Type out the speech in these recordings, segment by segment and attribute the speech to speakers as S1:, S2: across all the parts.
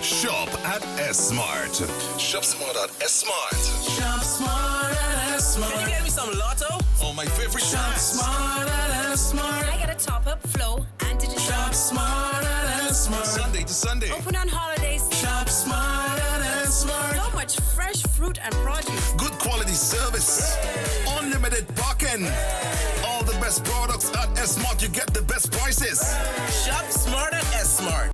S1: Shop at S-Mart. Shop smart at S-Mart.
S2: Shop smart at S-Mart.
S3: Can you get me some Lotto?
S1: Oh, my favorite
S2: Shop
S1: snacks.
S2: smart at S-Mart.
S4: I get a top-up, flow, and digital.
S2: Shop smart at S-Mart.
S1: Sunday to Sunday.
S4: Open on holidays.
S2: Shop smart at S-Mart.
S4: So much fresh fruit and produce.
S1: Good quality service. Unlimited parking. All the best products at S-Mart. You get the best prices.
S3: Shop smart at S-Mart.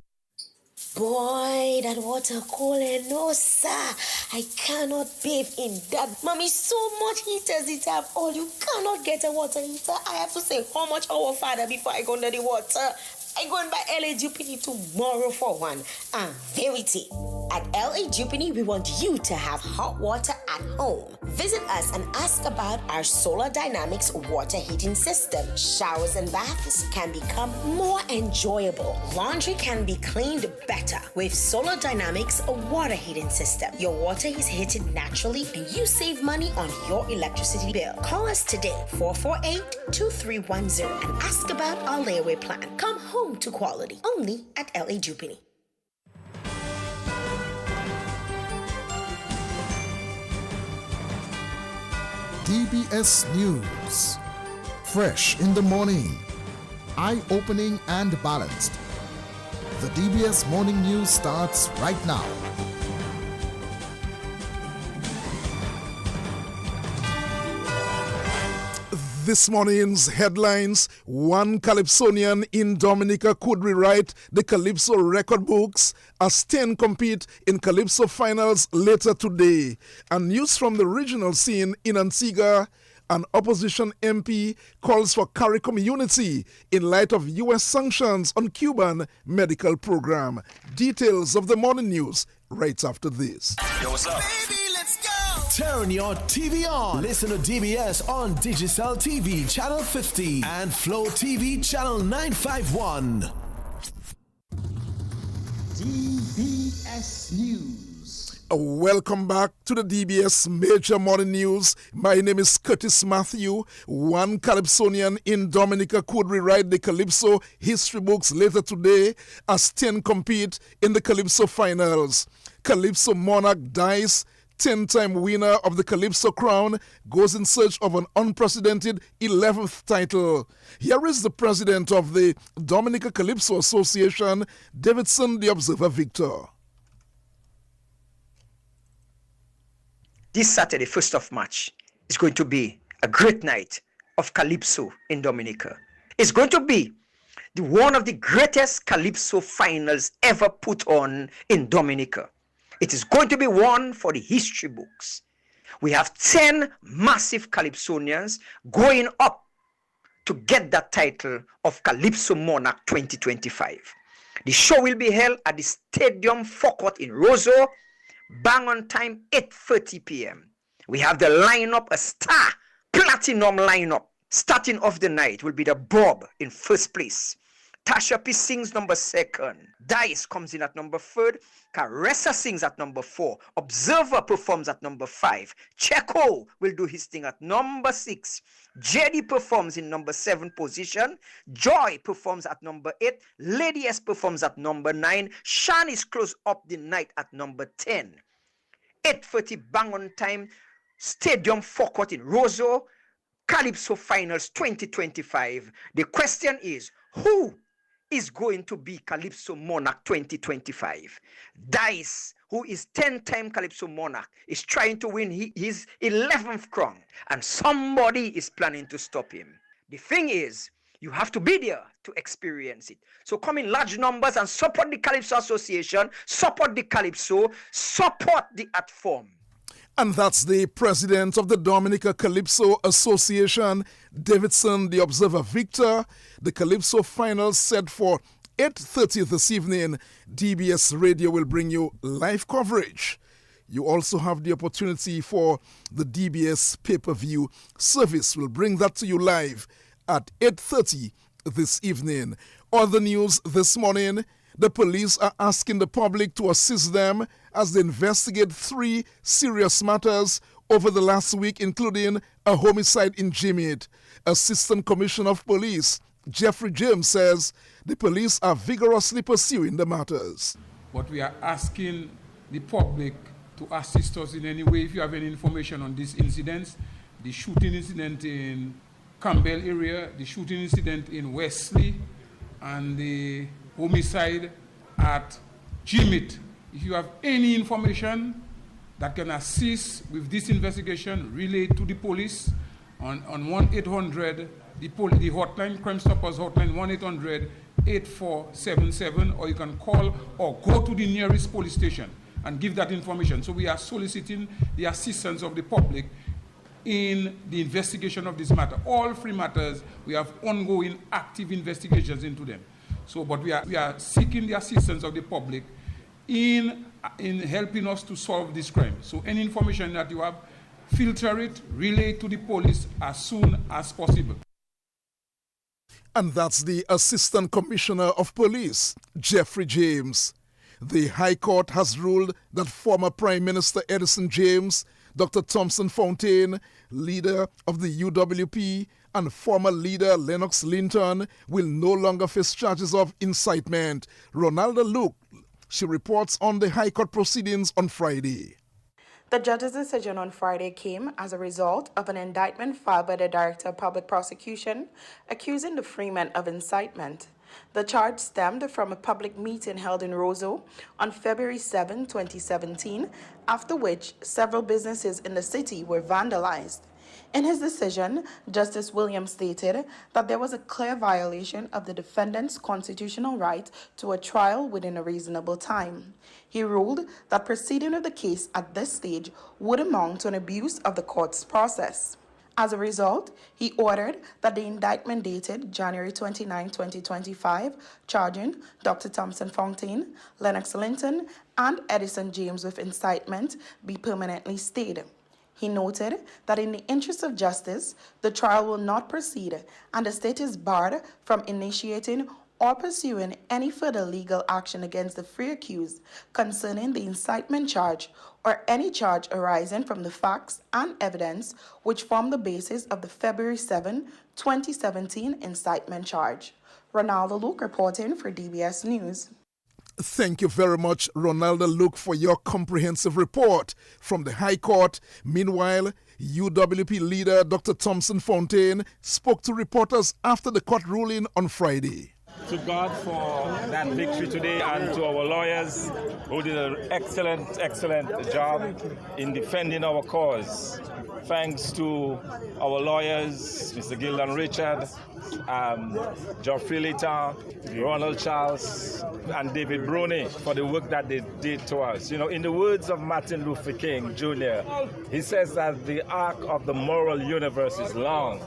S5: Boy, that water cold, no sir. I cannot bathe in that. Mommy, so much heaters it have all. You cannot get a water heater. I have to say how much our father before I go under the water. I go and buy LA Jupiter tomorrow for one. And verity. At LA Jupiter, we want you to have hot water at home. Visit us and ask about our Solar Dynamics water heating system. Showers and baths can become more enjoyable. Laundry can be cleaned better with Solar Dynamics water heating system. Your water is heated naturally and you save money on your electricity bill. Call us today, 448-2310, and ask about our layaway plan. Come home to quality, only at LA Jupiter.
S6: DBS News. Fresh in the morning. Eye-opening and balanced. The DBS Morning News starts right now.
S7: This morning's headlines: one Calypsonian in Dominica could rewrite the Calypso record books as 10 compete in Calypso finals later today. And news from the regional scene in Antigua: an opposition MP calls for CARICOM unity in light of U.S. sanctions on Cuban medical program. Details of the morning news right after this.
S1: Yo, what's up?
S2: Baby, let's go.
S8: Turn your TV on. Listen to DBS on Digicel TV Channel 50 and Flow TV Channel 951.
S6: DBS News.
S7: Welcome back to the DBS Major Morning News. My name is Curtis Matthew. One Calypsonian in Dominica could rewrite the Calypso history books later today as 10 compete in the Calypso finals. Calypso monarch dies. 10-time winner of the Calypso crown goes in search of an unprecedented 11th title. Here is the president of the Dominica Calypso Association, Davidson the Observer Victor.
S9: This Saturday, 1st of March, is going to be a great night of Calypso in Dominica. It's going to be one of the greatest Calypso finals ever put on in Dominica. It is going to be one for the history books. We have 10 massive Calypsonians going up to get that title of Calypso Monarch 2025. The show will be held at the Stadium Forecourt in Roseau, bang on time, 8:30 p.m. We have the lineup, a star platinum lineup. Starting off the night will be the Bob in first place. Tasha P sings number 2nd. Dice comes in at number 3rd. Caressa sings at number 4. Observer performs at number 5. Checo will do his thing at number 6. Jedi performs in number 7 position. Joy performs at number 8. Lady S performs at number 9. Shan is close up the night at number 10. 8:30 bang on time. Stadium Forecourt in Roseau. Calypso Finals 2025. The question is, who is going to be Calypso Monarch 2025? Dice, who is 10-time Calypso Monarch, is trying to win his 11th crown, and somebody is planning to stop him. The thing is, you have to be there to experience it. So come in large numbers and support the Calypso Association, support the Calypso, support the art form.
S7: And that's the president of the Dominica Calypso Association, Davidson the Observer Victor. The Calypso finals set for 8:30 this evening. DBS Radio will bring you live coverage. You also have the opportunity for the DBS pay-per-view service. We'll bring that to you live at 8:30 this evening. Other news this morning: the police are asking the public to assist them as they investigate 3 serious matters over the last week, including a homicide in Jimette. Assistant Commissioner of Police Jeffrey James says the police are vigorously pursuing the matters.
S10: but we are asking the public to assist us in any way. If you have any information on these incidents, the shooting incident in Campbell area, the shooting incident in Wesley, and the homicide at Jimit. If you have any information that can assist with this investigation, relay to the police on 1-800, the hotline, Crime Stoppers hotline, 1-800-8477, or you can call or go to the nearest police station and give that information. So we are soliciting the assistance of the public in the investigation of this matter. All three matters, we have ongoing active investigations into them. So, but we are seeking the assistance of the public in helping us to solve this crime. So any information that you have, filter it, relay to the police as soon as possible.
S7: And that's the Assistant Commissioner of Police, Jeffrey James. The High Court has ruled that former Prime Minister Edison James, Dr. Thompson Fontaine, leader of the UWP, and former leader Lennox Linton will no longer face charges of incitement. Ronaldo Luke, she reports on the High Court proceedings on Friday.
S11: The judge's decision on Friday came as a result of an indictment filed by the Director of Public Prosecution accusing the Freeman of incitement. The charge stemmed from a public meeting held in Roseau on February 7, 2017, after which several businesses in the city were vandalized. In his decision, Justice Williams stated that there was a clear violation of the defendant's constitutional right to a trial within a reasonable time. He ruled that proceeding of the case at this stage would amount to an abuse of the court's process. As a result, he ordered that the indictment dated January 29, 2025, charging Dr. Thompson Fontaine, Lennox Linton, and Edison James with incitement be permanently stayed. He noted that in the interest of justice, the trial will not proceed and the state is barred from initiating or pursuing any further legal action against the three accused concerning the incitement charge or any charge arising from the facts and evidence which form the basis of the February 7, 2017 incitement charge. Ronaldo Luke reporting for DBS News.
S7: Thank you very much, Ronaldo Luke, for your comprehensive report from the High Court. Meanwhile, UWP leader Dr. Thompson Fontaine spoke to reporters after the court ruling on Friday.
S12: To God for that victory today, and to our lawyers who did an excellent job in defending our cause. Thanks to our lawyers, Mr. Gildan Richard, Geoffrey Lita, Ronald Charles, and David Bruni for the work that they did to us. You know, in the words of Martin Luther King Jr., he says that the arc of the moral universe is long,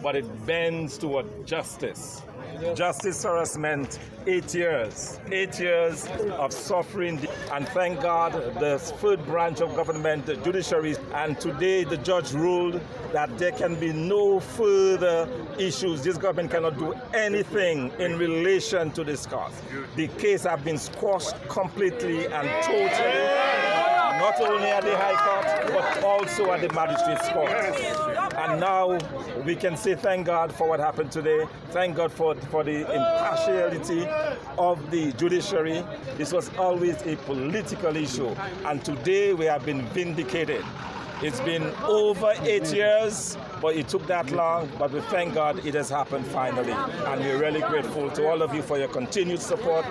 S12: but it bends toward justice. Justice for us meant 8 years. 8 years of suffering. And thank God, the third branch of government, the judiciary, and today the judge ruled that there can be no further issues. This government cannot do anything in relation to this cause. The case has been squashed completely and totally, not only at the High Court, but also at the Magistrates' Court. And now we can say thank God for what happened today. Thank God for the impartiality of the judiciary. This was always a political issue. And today we have been vindicated. It's been over 8 years, but it took that long. But we thank God it has happened finally. And we're really grateful to all of you for your continued support.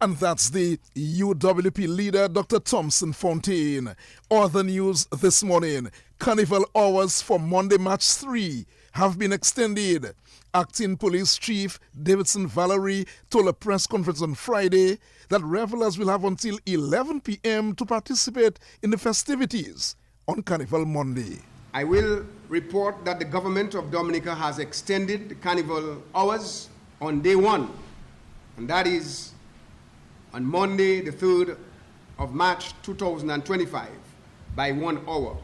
S7: And that's the UWP leader, Dr. Thompson Fontaine. Other news this morning. Carnival hours for Monday, March 3 have been extended. Acting Police Chief Davidson Valerie told a press conference on Friday that revelers will have until 11 p.m. to participate in the festivities on Carnival Monday.
S13: I will report that the government of Dominica has extended the Carnival hours on day 1, and that is on Monday, the 3rd of March 2025, by 1 hour.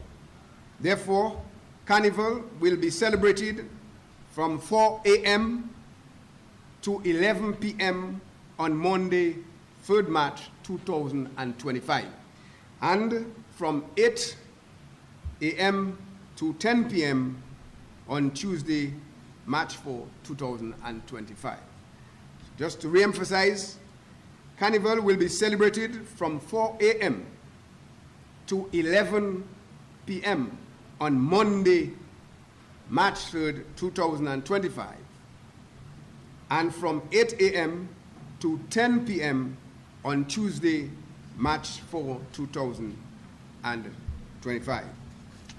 S13: Therefore, Carnival will be celebrated from 4 a.m. to 11 p.m. on Monday, 3rd March 2025, and from 8 a.m. to 10 p.m. on Tuesday, March 4, 2025. Just to re-emphasize, Carnival will be celebrated from 4 a.m. to 11 p.m. on Monday, March 3rd, 2025, and from 8 a.m. to 10 p.m. on Tuesday, March 4, 2025.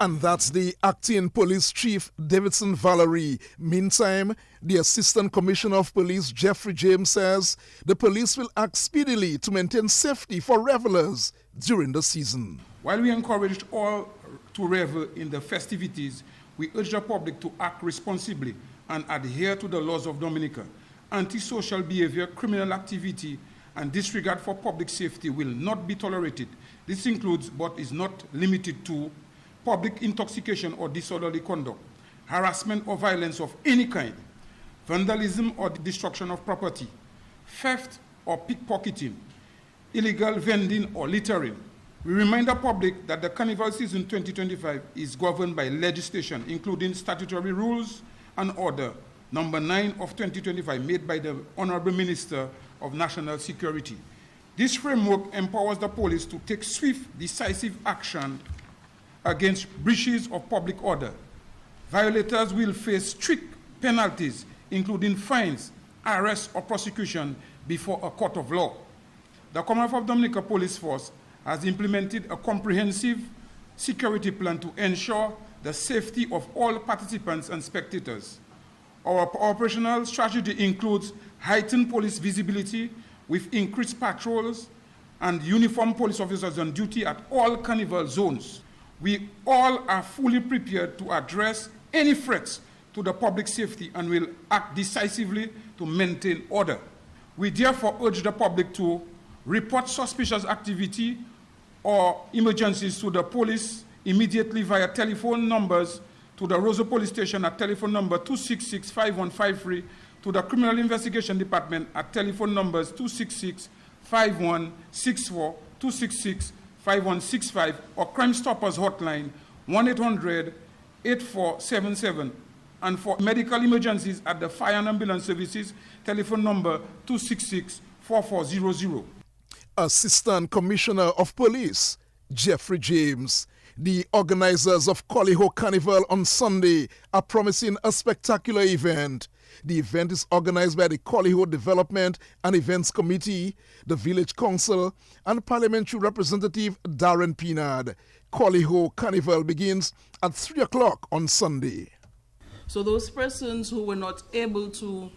S7: And that's the acting police chief, Davidson Valerie. Meantime, the Assistant Commissioner of Police, Jeffrey James, says the police will act speedily to maintain safety for revelers during the season.
S10: While we encouraged all to revel in the festivities, we urge the public to act responsibly and adhere to the laws of Dominica. Antisocial behavior, criminal activity, and disregard for public safety will not be tolerated. This includes, but is not limited to, public intoxication or disorderly conduct, harassment or violence of any kind, vandalism or destruction of property, theft or pickpocketing, illegal vending or littering. We remind the public that the Carnival season 2025 is governed by legislation, including statutory rules and order number 9 of 2025 made by the Honorable Minister of National Security. This framework empowers the police to take swift, decisive action against breaches of public order. Violators will face strict penalties, including fines, arrest, or prosecution before a court of law. The Commonwealth of Dominica Police Force has implemented a comprehensive security plan to ensure the safety of all participants and spectators. Our operational strategy includes heightened police visibility with increased patrols and uniformed police officers on duty at all Carnival zones. We all are fully prepared to address any threats to the public safety and will act decisively to maintain order. We therefore urge the public to report suspicious activity or emergencies to the police immediately via telephone numbers to the Roseau Police Station at telephone number 266-5153, to the Criminal Investigation Department at telephone numbers 266-5164, 266-5165, or Crime Stoppers Hotline 1-800-8477, and for medical emergencies at the Fire and Ambulance Services, telephone number 266-4400.
S7: Assistant Commissioner of Police, Jeffrey James. The organizers of Calypso Carnival on Sunday are promising a spectacular event. The event is organized by the Calypso Development and Events Committee, the Village Council, and Parliamentary Representative Darren Pinard. Calypso Carnival begins at 3 o'clock on Sunday.
S14: So those persons who were not able to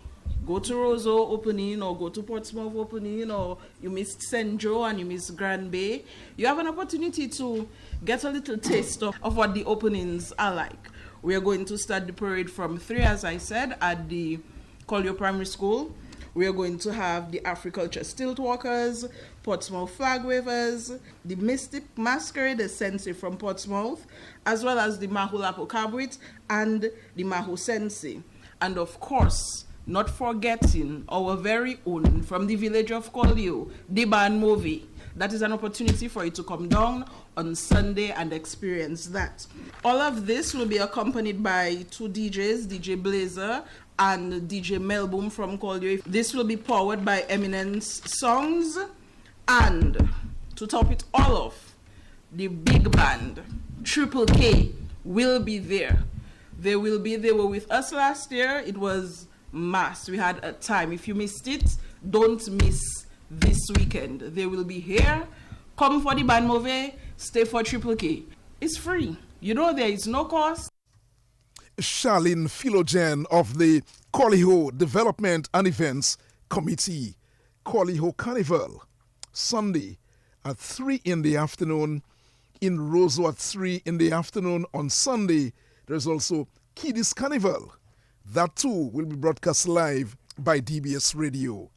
S14: go to Roseau opening or go to Portsmouth opening, or you missed St. Joe and you missed Grand Bay, you have an opportunity to get a little taste of what the openings are like. We are going to start the parade from 3, as I said, at the Collier Primary School. We are going to have the Africulture Stilt Walkers, Portsmouth Flag Wavers, the Mystic Masquerade, the Sensei from Portsmouth, as well as the Mahulapo Cabrits and the Mahu Sensei. And of course, not forgetting our very own from the village of Collier, the band movie. That is an opportunity for you to come down on Sunday and experience that. All of this will be accompanied by 2 DJs, DJ Blazer and DJ Melboom from Collier. This will be powered by Eminence Songs, and to top it all off, the big band, Triple K, will be there. They were with us last year. It was mass. We had a time. If you missed it, don't miss this weekend. They will be here. Come for the band movie, stay for Triple K. It's free. You know, there is no cost.
S7: Charlene Philogen of the Calypso Development and Events Committee. Calypso Carnival, Sunday at 3 in the afternoon. In Roseau at 3 in the afternoon on Sunday. There's also Kiddies Carnival. That too will be broadcast live by DBS Radio.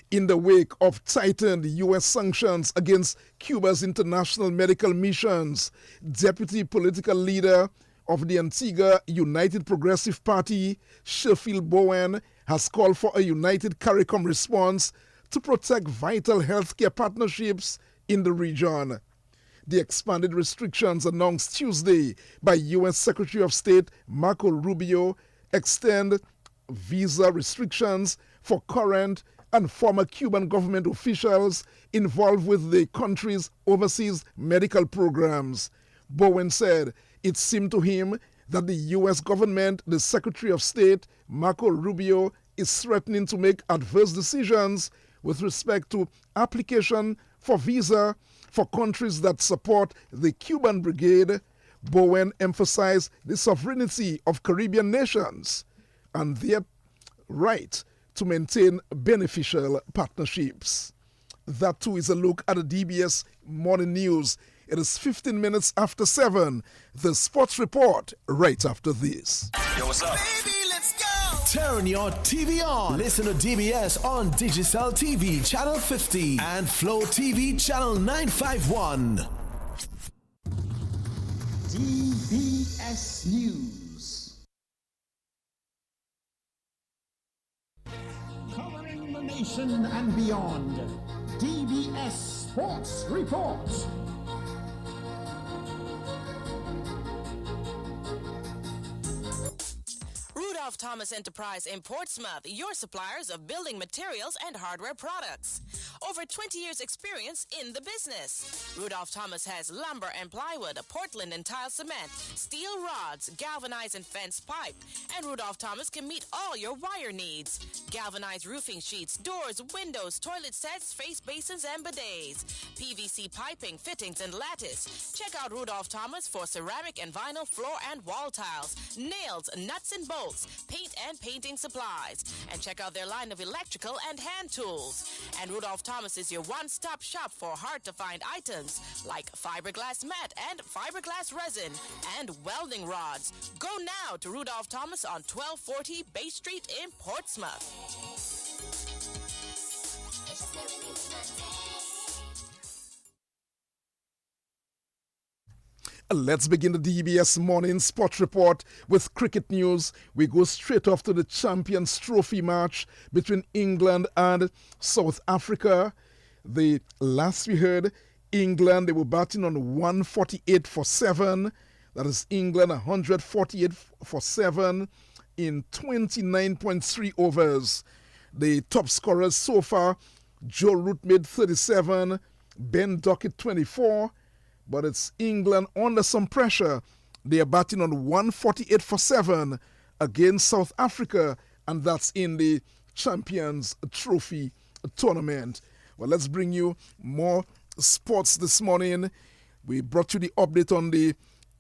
S7: In the wake of tightened U.S. sanctions against Cuba's international medical missions, Deputy Political Leader of the Antigua United Progressive Party, Sheffield Bowen, has called for a united CARICOM response to protect vital healthcare partnerships in the region. The expanded restrictions announced Tuesday by U.S. Secretary of State Marco Rubio extend visa restrictions for current and former Cuban government officials involved with the country's overseas medical programs. Bowen said it seemed to him that the U.S. government, the Secretary of State, Marco Rubio, is threatening to make adverse decisions with respect to application for visa for countries that support the Cuban Brigade. Bowen emphasized the sovereignty of Caribbean nations and their right to maintain beneficial partnerships. That too is a look at the DBS Morning News. It is 15 minutes after 7. The sports report right after this.
S2: Yo, what's up? Baby, let's go!
S8: Turn your TV on. Listen to DBS on Digicel TV Channel 50 and Flow TV Channel 951.
S6: DBS News. Covering the nation and beyond. DBS Sports Report.
S4: Rudolph Thomas Enterprise in Portsmouth, your suppliers of building materials and hardware products. Over 20 years experience in the business. Rudolph Thomas has lumber and plywood, Portland and tile cement, steel rods, galvanized and fence pipe. And Rudolph Thomas can meet all your wire needs. Galvanized roofing sheets, doors, windows, toilet sets, face basins and bidets. PVC piping, fittings and lattice. Check out Rudolph Thomas for ceramic and vinyl floor and wall tiles, nails, nuts and bolts, paint and painting supplies. And check out their line of electrical and hand tools. And Rudolph Thomas is your one-stop shop for hard-to-find items like fiberglass mat and fiberglass resin and welding rods. Go now to Rudolph Thomas on 1240 Bay Street in Portsmouth.
S7: Let's begin the DBS Morning Sports Report with cricket news. We go straight off to the Champions Trophy match between England and South Africa. The last we heard, England, they were batting on 148 for 7. That is England 148 for 7 in 29.3 overs. The top scorers so far, Joe Root made 37, Ben Duckett 24. But it's England under some pressure. They are batting on 148 for 7 against South Africa, and that's in the Champions Trophy tournament. Well, let's bring you more sports this morning. We brought you the update on the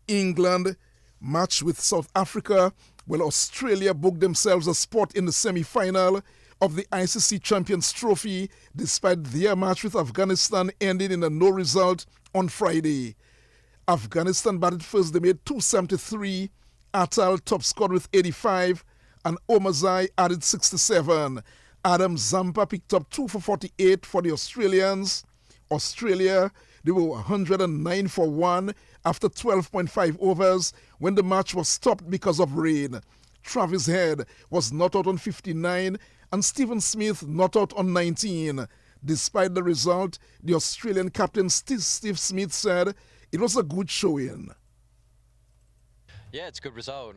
S7: England match with South Africa. Well, Australia booked themselves a spot in the semi-final of the ICC Champions Trophy despite their match with Afghanistan ending in a no result on Friday. Afghanistan batted first. They made 273. Atal top scored with 85 and Omazai added 67. Adam Zampa picked up 2 for 48 for the Australians. Australia, they were 109 for 1 after 12.5 overs when the match was stopped because of rain. Travis Head was not out on 59 and Stephen Smith not out on 19. Despite the result, the Australian captain Steve Smith said it was a good showing.
S15: Yeah, it's a good result.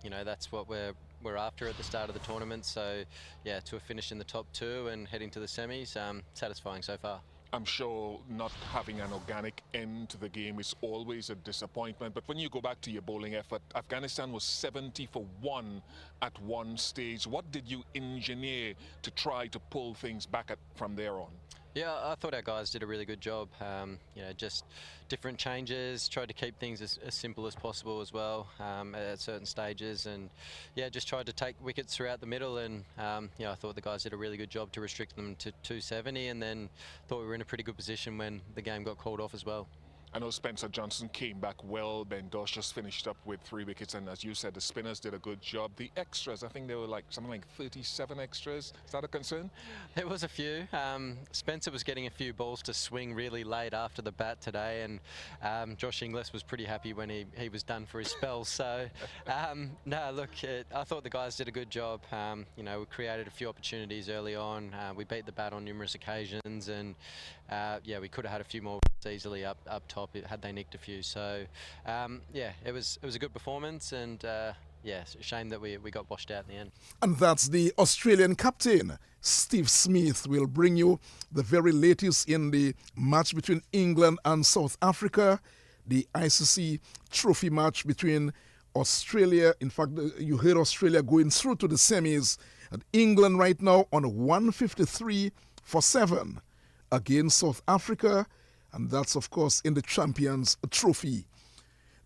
S15: You know, that's what we're after at the start of the tournament. So, yeah, to have finished in the top 2 and heading to the semis, satisfying so far.
S16: I'm sure not having an organic end to the game is always a disappointment, but when you go back to your bowling effort, Afghanistan was 70 for 1 at one stage. What did you engineer to try to pull things back from there on?
S15: Yeah, I thought our guys did a really good job. You know, just different changes, tried to keep things as simple as possible as well at certain stages, and yeah, just tried to take wickets throughout the middle. And you know, I thought the guys did a really good job to restrict them to 270, and then thought we were in a pretty good position when the game got called off as well.
S16: I know Spencer Johnson came back well. Ben Dosh just finished up with 3 wickets, and as you said, the spinners did a good job. The extras, I think there were like something like 37 extras. Is that a concern?
S15: There was a few. Spencer was getting a few balls to swing really late after the bat today, and Josh Inglis was pretty happy when he was done for his spell. So, no, look, I thought the guys did a good job. You know, we created a few opportunities early on. We beat the bat on numerous occasions, and yeah, we could have had a few more easily up top had they nicked a few. So yeah, it was a good performance, and yeah, it's a shame that we got washed out in the end.
S7: And that's the Australian captain. Steve Smith will bring you the very latest in the match between England and South Africa, the ICC trophy match between Australia. In fact, you heard Australia going through to the semis. And England right now on 153-7 against South Africa. And that's, of course, in the Champions Trophy.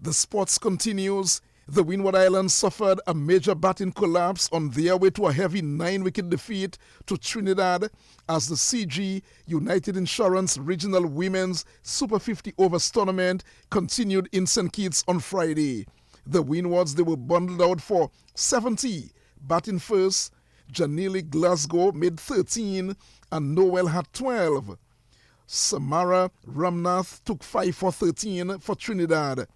S7: The sports continues. The Windward Islands suffered a major batting collapse on their way to a heavy 9-wicket defeat to Trinidad as the CG United Insurance Regional Women's Super 50 Overs tournament continued in St. Kitts on Friday. The Windwards, they were bundled out for 70. Batting first, Janili Glasgow made 13 and Noel had 12. Samara Ramnath took 5 for 13 for Trinidad.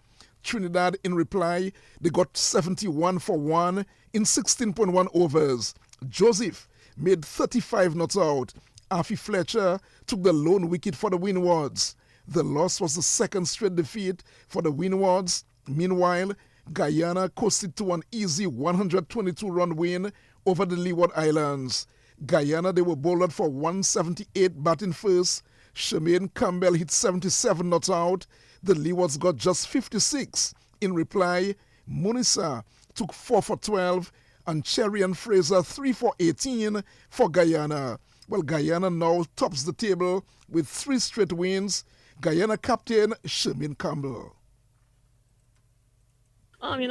S7: Trinidad, in reply, they got 71 for 1 in 16.1 overs. Joseph made 35 not out. Afi Fletcher took the lone wicket for the Windwards. The loss was the second straight defeat for the Windwards. Meanwhile, Guyana coasted to an easy 122-run win over the Leeward Islands. Guyana, they were bowled for 178 batting first. Shemaine Campbell hit 77 not out. The Leewards got just 56. In reply, Munisa took 4 for 12 and Cherry and Fraser 3 for 18 for Guyana. Well, Guyana now tops the table with 3 straight wins. Guyana captain Shemaine Campbell.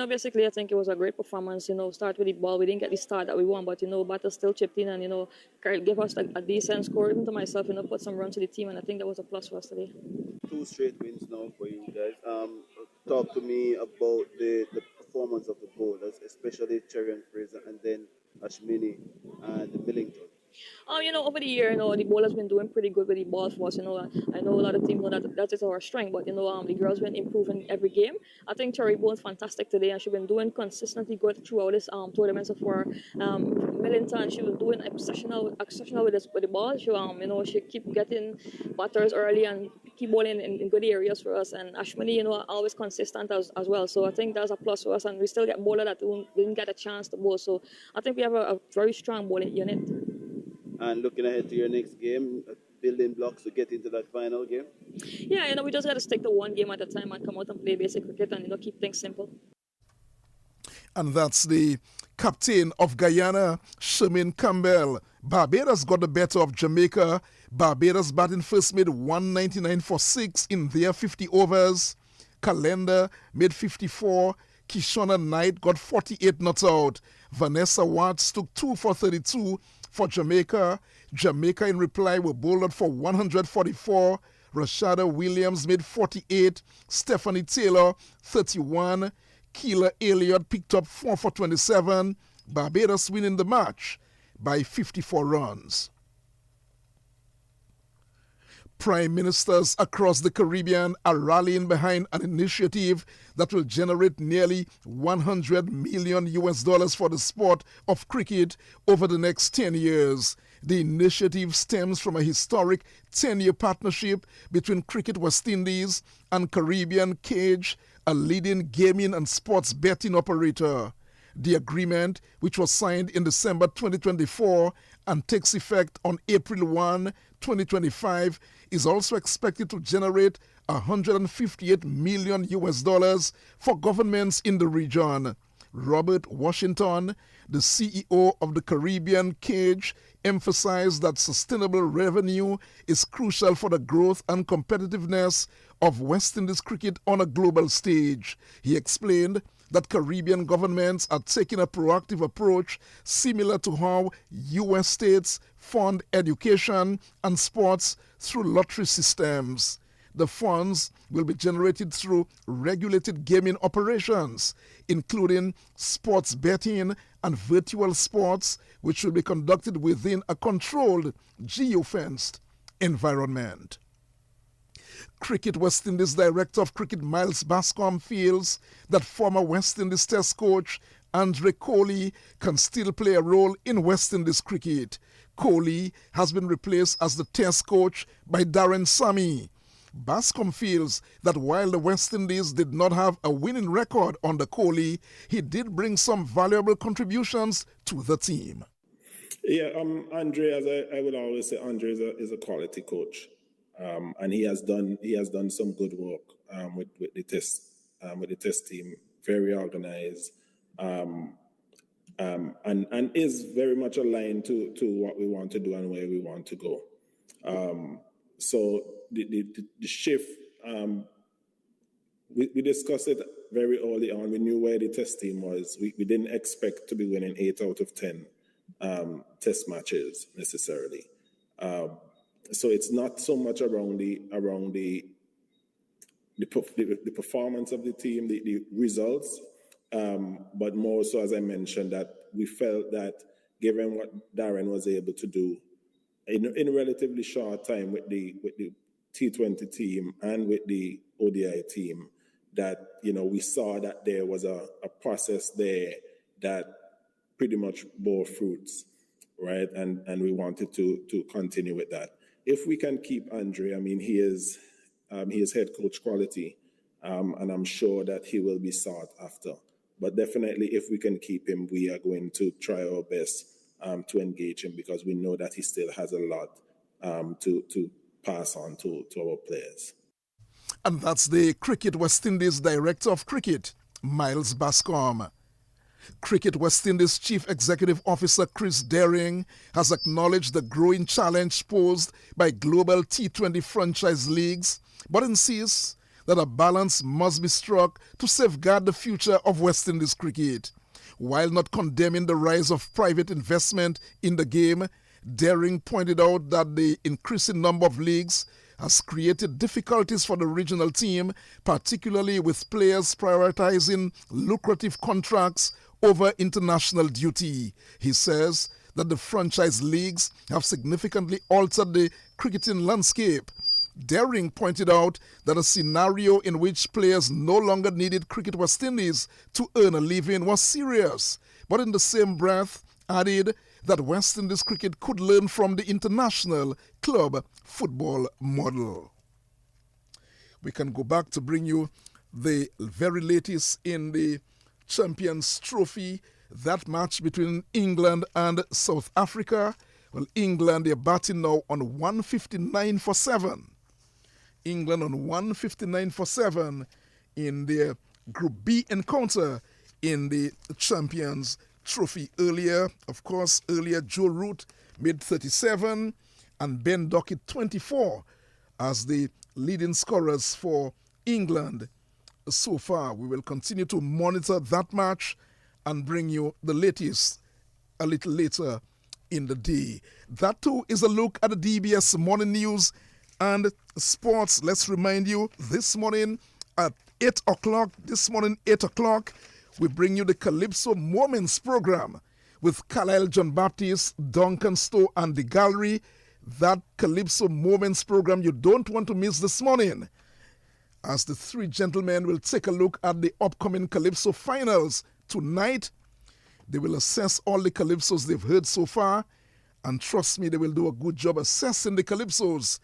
S17: Basically, I think it was a great performance. Start with the ball. We didn't get the start that we want, but, batter still chipped in and, gave us a decent score. Even to myself, put some runs to the team, and I think that was a plus for us today.
S18: 2 straight wins now for you guys. Talk to me about the performance of the bowlers, especially Cherry and Fraser, and then Ashmini and Millington.
S17: Over the year, the bowlers been doing pretty good with the ball for us. I know a lot of teams know that is our strength, but the girls been improving every game. I think Cherry Bone's fantastic today, and she's been doing consistently good throughout this tournament so far. Millington, she was doing exceptional with the ball. She she keep getting batters early and keep bowling in good areas for us. And Ashmini, always consistent as well. So I think that's a plus for us, and we still get bowlers that didn't get a chance to bowl. So I think we have a very strong bowling unit.
S18: And looking ahead to your next game, building blocks to get into that final game?
S17: Yeah, we just got to stick to one game at a time and come out and play basic cricket and, keep things simple.
S7: And that's the captain of Guyana, Shemaine Campbell. Barbados got the better of Jamaica. Barbados batting first made 199 for 6 in their 50 overs. Calendar made 54. Kishona Knight got 48 not out. Vanessa Watts took 2 for 32 for Jamaica. Jamaica in reply were bowled for 144. Rashada Williams made 48. Stephanie Taylor 31. Keela Elliott picked up 4 for 27. Barbados winning the match by 54 runs. Prime ministers across the Caribbean are rallying behind an initiative that will generate nearly $100 million for the sport of cricket over the next 10 years. The initiative stems from a historic 10-year partnership between Cricket West Indies and Caribbean Cage, a leading gaming and sports betting operator. The agreement, which was signed in December 2024 and takes effect on April 1, 2025, is also expected to generate $158 million for governments in the region. Robert Washington, the CEO of the Caribbean Cage, emphasized that sustainable revenue is crucial for the growth and competitiveness of West Indies cricket on a global stage. He explained that Caribbean governments are taking a proactive approach similar to how U.S. states fund education and sports through lottery systems. The funds will be generated through regulated gaming operations, including sports betting and virtual sports, which will be conducted within a controlled, geo-fenced environment. Cricket West Indies Director of Cricket Miles Bascom feels that former West Indies Test coach Andre Coley can still play a role in West Indies cricket. Coley has been replaced as the Test coach by Darren Sammy. Bascom feels that while the West Indies did not have a winning record under Kohli, he did bring some valuable contributions to the team.
S19: Yeah, Andre, as I would always say, Andre is a quality coach, and he has done some good work with the test team, very organized, and is very much aligned to what we want to do and where we want to go. So the shift, we discussed it very early on. We knew where the test team was. We didn't expect to be winning 8 out of 10 test matches necessarily. So it's not so much around the performance of the team, the results, but more so, as I mentioned, that we felt that given what Darren was able to do in a relatively short time with the T20 team and with the ODI team, that we saw that there was a process there that pretty much bore fruits, right? And we wanted to continue with that. If we can keep Andre, I mean, he is head coach quality, and I'm sure that he will be sought after. But definitely, if we can keep him, we are going to try our best to engage him, because we know that he still has a lot to pass on to our players.
S7: And that's the Cricket West Indies Director of Cricket, Miles Bascom. Cricket West Indies Chief Executive Officer Chris Daring has acknowledged the growing challenge posed by global T20 franchise leagues, but insists that a balance must be struck to safeguard the future of West Indies cricket. While not condemning the rise of private investment in the game, Daring pointed out that the increasing number of leagues has created difficulties for the regional team, particularly with players prioritizing lucrative contracts over international duty. He says that the franchise leagues have significantly altered the cricketing landscape. Daring pointed out that a scenario in which players no longer needed Cricket West Indies to earn a living was serious, but in the same breath added that West Indies cricket could learn from the international club football model. We can go back to bring you the very latest in the Champions Trophy, that match between England and South Africa. Well, England, they're batting now on 159 for 7. England on 159 for 7 in their Group B encounter in the Champions Trophy. Earlier, Joe Root made 37 and Ben Dockett 24 as the leading scorers for England. So far, we will continue to monitor that match and bring you the latest a little later in the day. That too is a look at the DBS morning news and sports. Let's remind you, this morning at 8 o'clock, we bring you the Calypso Moments program with Carlisle John Baptist, Duncan Stowe, and the gallery. That Calypso Moments program you don't want to miss this morning, as the three gentlemen will take a look at the upcoming Calypso finals. Tonight, they will assess all the Calypsos they've heard so far, and trust me, they will do a good job assessing the Calypsos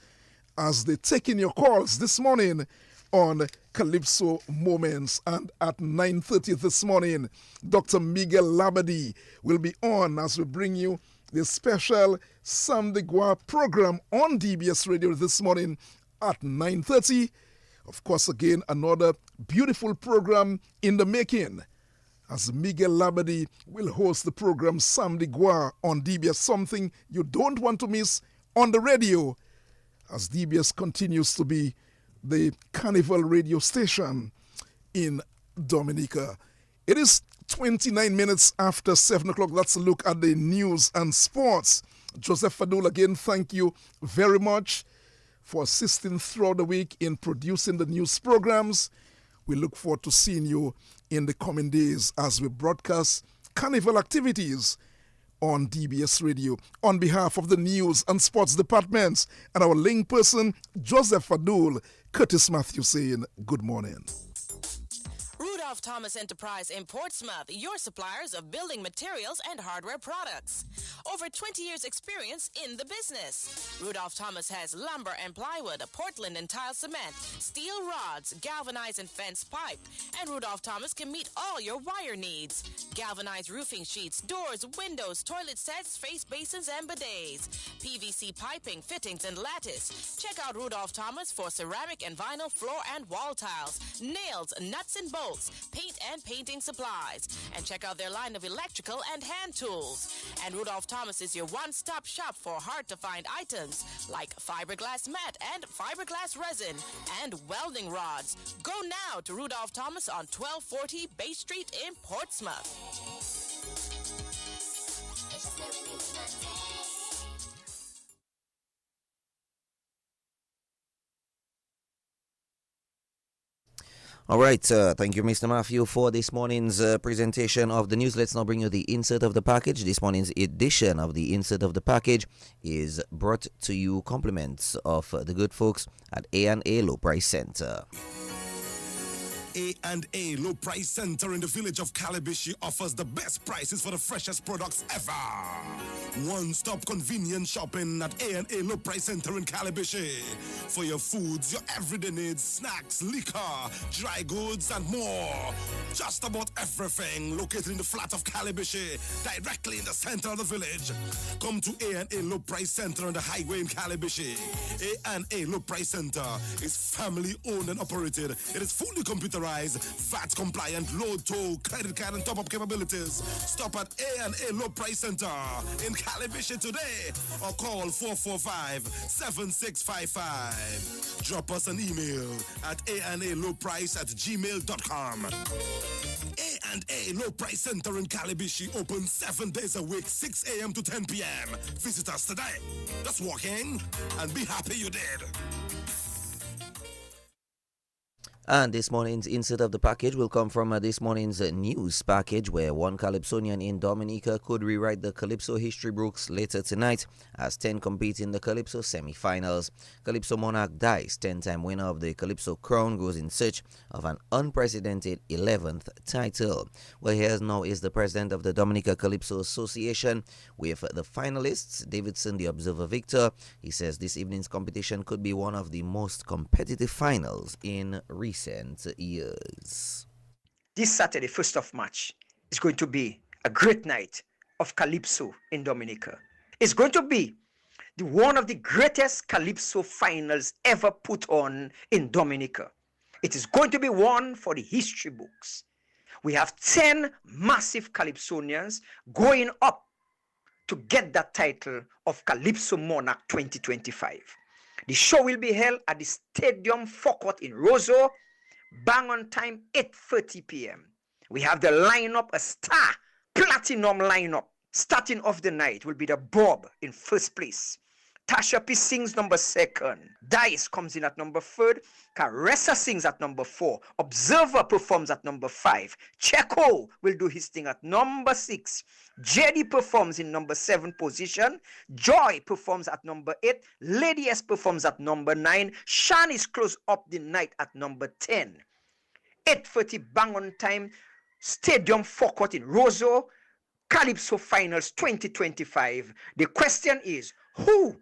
S7: as they take in your calls this morning on Calypso Moments. And at 9:30 this morning, Dr. Miguel Labadie will be on as we bring you the special Sam de Gua program on DBS Radio this morning at 9:30. Of course, again, another beautiful program in the making, as Miguel Labadie will host the program Sam de Gua on DBS, something you don't want to miss on the radio, as DBS continues to be the Carnival radio station in Dominica. It is 29 minutes after 7 o'clock. Let's look at the news and sports. Joseph Fadul, again, thank you very much for assisting throughout the week in producing the news programs. We look forward to seeing you in the coming days as we broadcast Carnival activities on DBS Radio. On behalf of the news and sports departments and our link person, Joseph Fadul, Curtis Matthew saying good morning.
S4: Rudolph Thomas Enterprise in Portsmouth, your suppliers of building materials and hardware products. Over 20 years experience in the business. Rudolph Thomas has lumber and plywood, Portland and tile cement, steel rods, galvanized and fence pipe. And Rudolph Thomas can meet all your wire needs. Galvanized roofing sheets, doors, windows, toilet sets, face basins and bidets. PVC piping, fittings and lattice. Check out Rudolph Thomas for ceramic and vinyl floor and wall tiles, nails, nuts and bolts, paint and painting supplies. And check out their line of electrical and hand tools. And Rudolph Thomas is your one-stop shop for hard-to-find items like fiberglass mat and fiberglass resin and welding rods. Go now to Rudolph Thomas on 1240 Bay Street in Portsmouth.
S20: All right, thank you, Mr. Matthew, for this morning's presentation of the news. Let's now bring you the insert of the package. This morning's edition of the insert of the package is brought to you compliments of the good folks at A&A Low Price Center.
S1: A&A Low Price Center in the village of Calabishi offers the best prices for the freshest products ever. One-stop convenient shopping at A&A Low Price Center in Calabishi. For your foods, your everyday needs, snacks, liquor, dry goods, and more. Just about everything located in the flat of Calabishi, directly in the center of the village. Come to A&A Low Price Center on the highway in Calabishi. A&A Low Price Center is family owned and operated. It is fully computerized, VAT compliant, low tow, credit card and top-up capabilities. Stop at A&A Low Price Center in Calabishi today or call 445-7655. Drop us an email at analowprice@gmail.com. A&A Low Price Center in Calabishi open 7 days a week, 6 a.m. to 10 p.m. Visit us today. Just walk in and be happy you did.
S20: And this morning's insert of the package will come from this morning's news package, where one Calypsonian in Dominica could rewrite the Calypso history books later tonight as 10 compete in the Calypso semi-finals. Calypso monarch Dice, 10-time winner of the Calypso crown, goes in search of an unprecedented 11th title. Well, here now is the president of the Dominica Calypso Association with the finalists, Davidson the Observer Victor. He says this evening's competition could be one of the most competitive finals in recent years.
S9: This Saturday, 1st of March, is going to be a great night of Calypso in Dominica. It's going to be one of the greatest Calypso finals ever put on in Dominica. It is going to be one for the history books. We have 10 massive Calypsonians going up to get that title of Calypso Monarch 2025. The show will be held at the Stadium Forecourt in Roseau, bang on time, 8:30 p.m. We have the lineup, a star platinum lineup. Starting off the night will be the Bob in first place. Tasha P sings number 2nd. Dice comes in at number 3rd. Caressa sings at number 4. Observer performs at number 5. Checo will do his thing at number 6. JD performs in number 7 position. Joy performs at number 8. Lady S performs at number 9. Shan is close up the night at number 10. 8:30 bang on time. Stadium Forecourt in Roseau. Calypso Finals 2025. The question is, who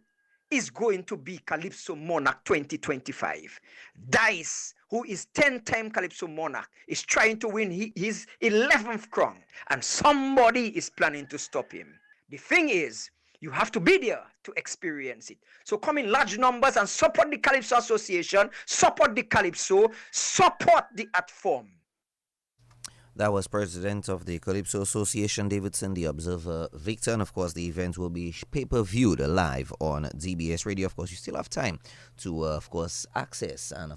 S9: is going to be Calypso Monarch 2025? Dice, who is 10-time Calypso Monarch, is trying to win his 11th crown, and somebody is planning to stop him. The thing is, you have to be there to experience it. So come in large numbers and support the Calypso Association, support the Calypso, support the art form.
S20: That was President of the Calypso Association, Davidson the Observer Victor. And of course, the event will be pay-per-viewed live on DBS Radio. Of course, you still have time to, of course, access and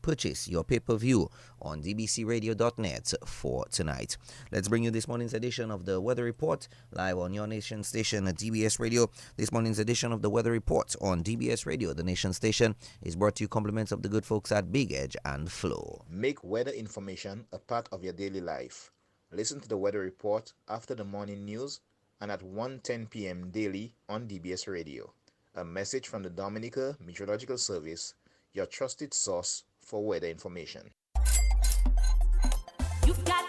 S20: purchase your pay-per-view on dbcradio.net for tonight. Let's bring you this morning's edition of the Weather Report live on your nation station at DBS Radio. This morning's edition of the Weather Report on DBS Radio, the nation station, is brought to you compliments of the good folks at Big Edge and Flow.
S21: Make weather information a part of your daily life. Listen to the Weather Report after the morning news and at 1:10 p.m. daily on DBS Radio. A message from the Dominica Meteorological Service, your trusted source for weather information.
S3: You've got